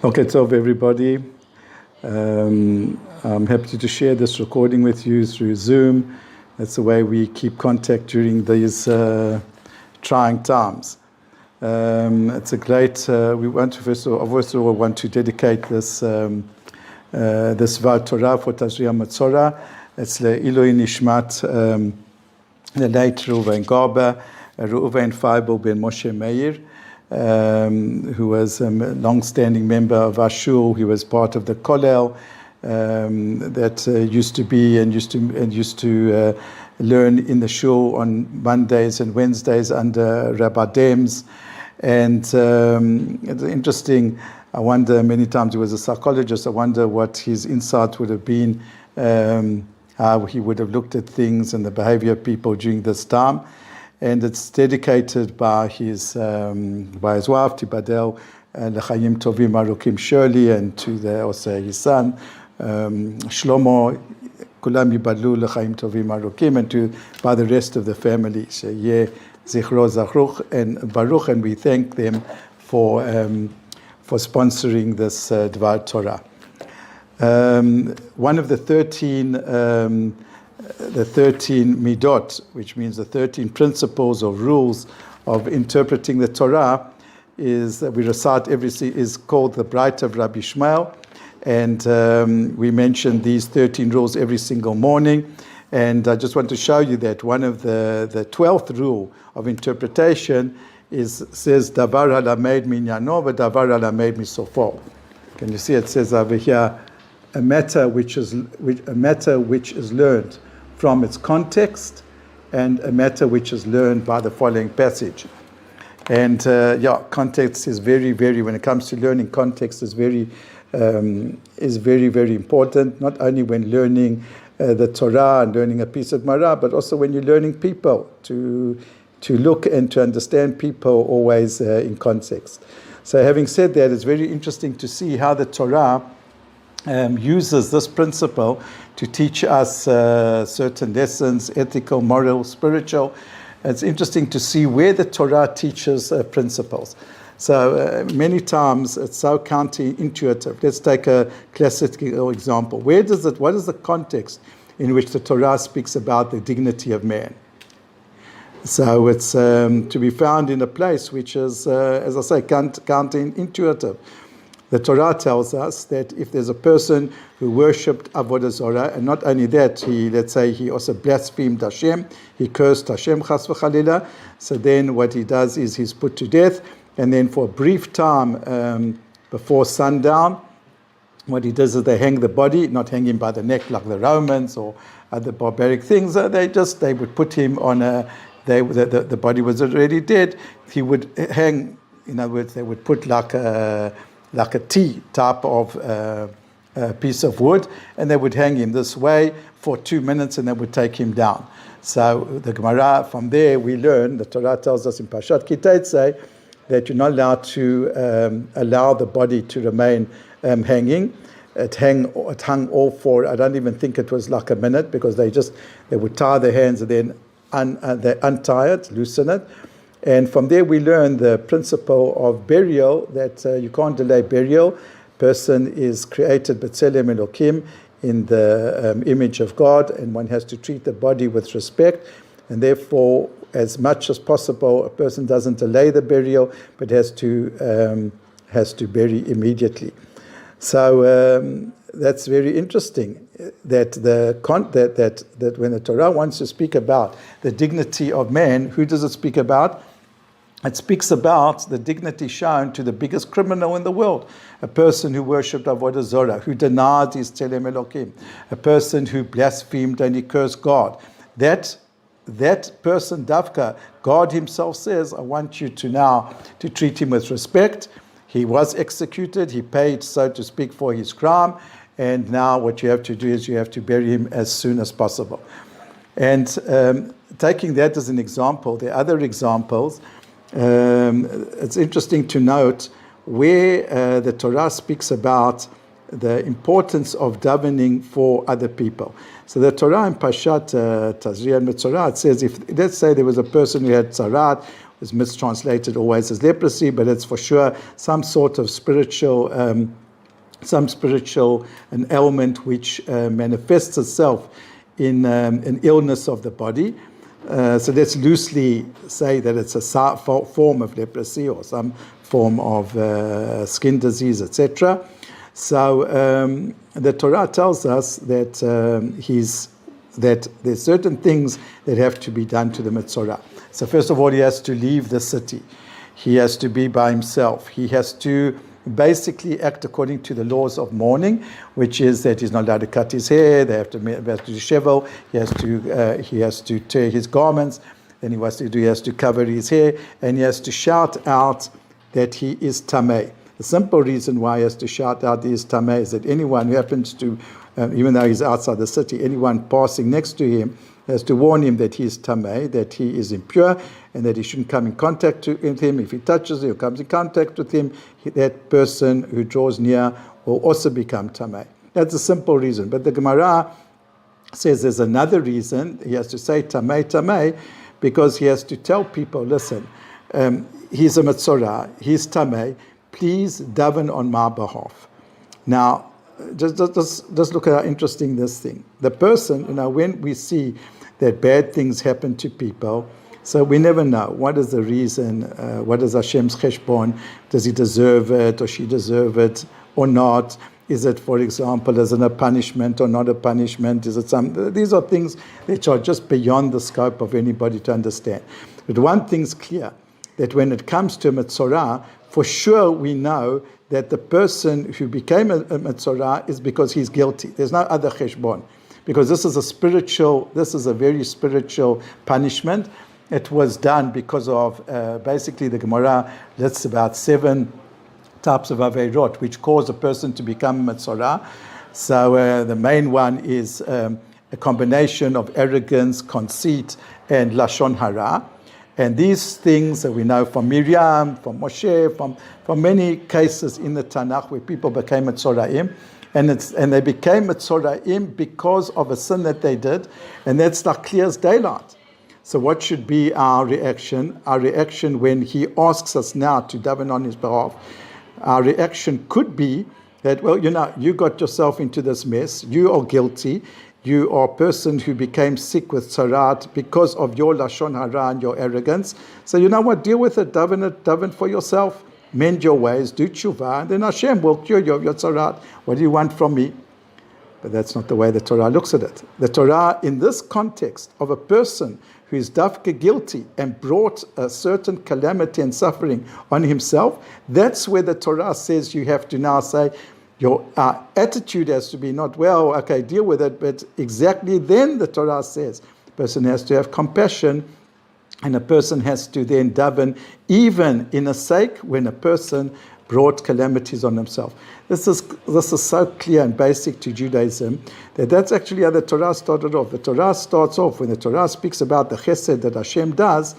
Okay, so everybody, I'm happy to share this recording with you through Zoom. That's the way we keep contact during these trying times. It's a great. We want to first of all want to dedicate this this Dvar Torah for Tazria-Metzora. It's Le'ilui Nishmat the late Reuven Garber, Reuven Feibel ben Moshe Meir. Who was a long-standing member of our shul. He was part of the kollel that used to learn in the shul on Mondays and Wednesdays under Rabbi Dems. And it's interesting. I wonder, many times he was a psychologist, I wonder what his insight would have been, how he would have looked at things and the behavior of people during this time. And it's dedicated by his wife, Tibadel, L'chaim Tovim Arukim Shirley, and to also his son, Shlomo, Kulam Yibadlu L'chaim Tovim Arukim, and by the rest of the family, Sheyeh Zichro Zaruch and Baruch, and we thank them for sponsoring this Dvar Torah. One of the 13 midot, which means the 13 principles or rules of interpreting the Torah, is that we recite is called the Bright of Rabbi Shmuel, and we mention these 13 rules every single morning. And I just want to show you that one of the 12th rule of interpretation says Davar halamed minyano v'davar halamed misofo. Can you see it says over here, a matter which is learned from its context, and a matter which is learned by the following passage. And context is very, very, when it comes to learning, context is very, very important, not only when learning the Torah and learning a piece of Gemara, but also when you're learning people, to look and to understand people always in context. So having said that, it's very interesting to see how the Torah uses this principle to teach us certain lessons, ethical, moral, spiritual. It's interesting to see where the Torah teaches principles. So many times it's so counterintuitive. Let's take a classical example. What is the context in which the Torah speaks about the dignity of man? So it's to be found in a place which is, as I say, counterintuitive. The Torah tells us that if there's a person who worshipped Avodah Zarah, and not only that, he also blasphemed Hashem, he cursed Hashem, chas v'chalila, so then what he does is he's put to death, and then for a brief time before sundown, what he does is they hang the body, not hang him by the neck like the Romans or other barbaric things. They would put him on the body was already dead. He would hang, in other words, they would put like a T type of piece of wood, and they would hang him this way for 2 minutes, and they would take him down. So the Gemara, from there we learn, the Torah tells us in Parshat Kiteitzei that you're not allowed to allow the body to remain hanging. It hung all for, I don't even think it was like a minute, because they would tie their hands and then they untie it, loosen it. And from there we learn the principle of burial, that you can't delay burial. Person is created b'tzelem Elokim, in the image of God, and one has to treat the body with respect. And therefore, as much as possible, a person doesn't delay the burial, but has to bury immediately. So that's very interesting. That when the Torah wants to speak about the dignity of man, who does it speak about? It speaks about the dignity shown to the biggest criminal in the world, a person who worshipped Avodah Zarah, who denied his Tzelem Elokim, a person who blasphemed and he cursed God. That person, Davka, God himself says, I want you to treat him with respect. He was executed, he paid, so to speak, for his crime, and now what you have to do is you have to bury him as soon as possible. And taking that as an example, there are other examples. It's interesting to note where the Torah speaks about the importance of davening for other people. So the Torah in Parshat Tazria-Metzora, it says, let's say there was a person who had tzarat, is mistranslated always as leprosy, but it's for sure some sort of spiritual an ailment which manifests itself in an illness of the body. So let's loosely say that it's a form of leprosy or some form of skin disease, etc. So the Torah tells us that that there's certain things that have to be done to the Metzora. So first of all, he has to leave the city. He has to be by himself. He has to basically act according to the laws of mourning, which is that he's not allowed to cut his hair. They have to do shevel. He has to tear his garments. Then he has to cover his hair, and he has to shout out that he is tamei. The simple reason why he has to shout out he is tamei is that anyone who happens to, even though he's outside the city, anyone passing next to him has to warn him that he is tamei, that he is impure, and that he shouldn't come in contact with him. If he touches him or comes in contact with him, that person who draws near will also become tamei. That's a simple reason. But the Gemara says there's another reason. He has to say tamei, tamei, because he has to tell people, listen, he's a Metzora, he's tamei, please daven on my behalf. Now, just look at how interesting this thing. The person, when we see that bad things happen to people, so we never know what is the reason, what is Hashem's cheshbon, does he deserve it or she deserve it or not? Is it, for example, is it a punishment or not a punishment? Is it these are things which are just beyond the scope of anybody to understand. But one thing's clear, that when it comes to Metzora, for sure we know that the person who became a Metzora is because he's guilty. There's no other cheshbon. Because this is a very spiritual punishment. It was done because of, basically the Gemara lists about 7 types of Aveirot, which cause a person to become a Metzora. So the main one is a combination of arrogance, conceit, and Lashon Hara. And these things that we know from Miriam, from Moshe, from many cases in the Tanakh where people became Metzoraim, and they became Metzoraim because of a sin that they did, and that's like clear as daylight. So what should be our reaction? Our reaction when he asks us now to daven on his behalf, our reaction could be that, well, you got yourself into this mess, you are guilty, you are a person who became sick with tzarat because of your lashon hara and your arrogance. So you know what? Deal with it. Daven for yourself. Mend your ways. Do tshuva. And then Hashem will cure you of your tzarat. What do you want from me? But that's not the way the Torah looks at it. The Torah, in this context of a person who is dafka guilty and brought a certain calamity and suffering on himself, that's where the Torah says you have to now say, your attitude has to be not, well, okay, deal with it, but exactly then the Torah says a person has to have compassion, and a person has to then daven even in a sake when a person brought calamities on himself. This is so clear and basic to Judaism that that's actually how the Torah started off. The Torah starts off when the Torah speaks about the chesed that Hashem does.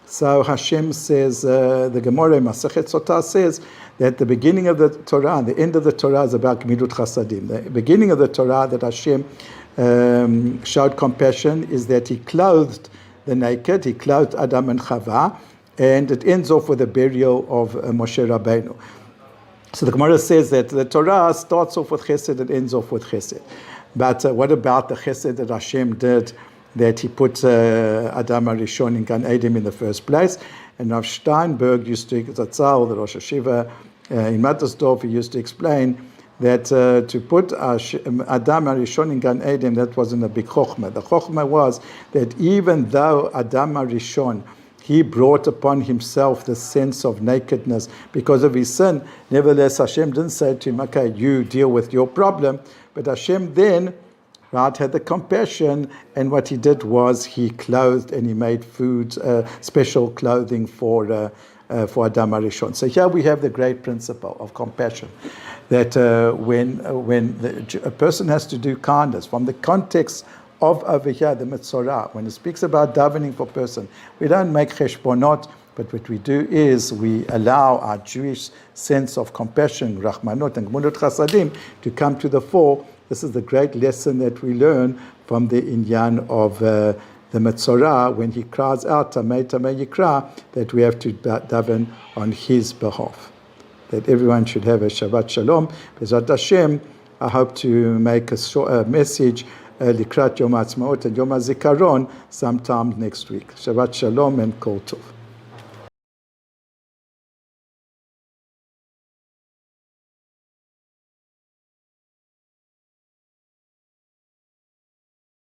So Hashem says, the Gemara Masechet Sotah says that the beginning of the Torah and the end of the Torah is about Gemilut Chasadim. The beginning of the Torah that Hashem showed compassion is that he clothed the naked, he clothed Adam and Chava, and it ends off with the burial of Moshe Rabbeinu. So the Gemara says that the Torah starts off with Chesed and ends off with Chesed. But what about the Chesed that Hashem did, that he put Adam HaRishon in Gan Eden in the first place? And Rav Steinberg used to, Zatzal, the Rosh Hashiva in Mattersdorf, he used to explain that to put Adam HaRishon in Gan Eden, that wasn't a big chokhmah. The chokhmah was that even though Adam HaRishon, he brought upon himself the sense of nakedness because of his sin, nevertheless Hashem didn't say to him, okay, you deal with your problem, but Hashem then had the compassion, and what he did was he clothed and he made food, special clothing for Adam HaRishon. So here we have the great principle of compassion, that when a person has to do kindness, from the context of over here, the Metzora, when it speaks about davening for person, we don't make cheshbonot, but what we do is we allow our Jewish sense of compassion, rachmanot and gmulut chasadim, to come to the fore. This is the great lesson that we learn from the inyan of the Metzora, when he cries out, Tamei Tamei Yikra, that we have to daven on his behalf. That everyone should have a Shabbat Shalom. B'ezrat Hashem, I hope to make a message Likrat Yom HaAtzmaut and Yom HaZikaron sometime next week. Shabbat Shalom and Kol Tov.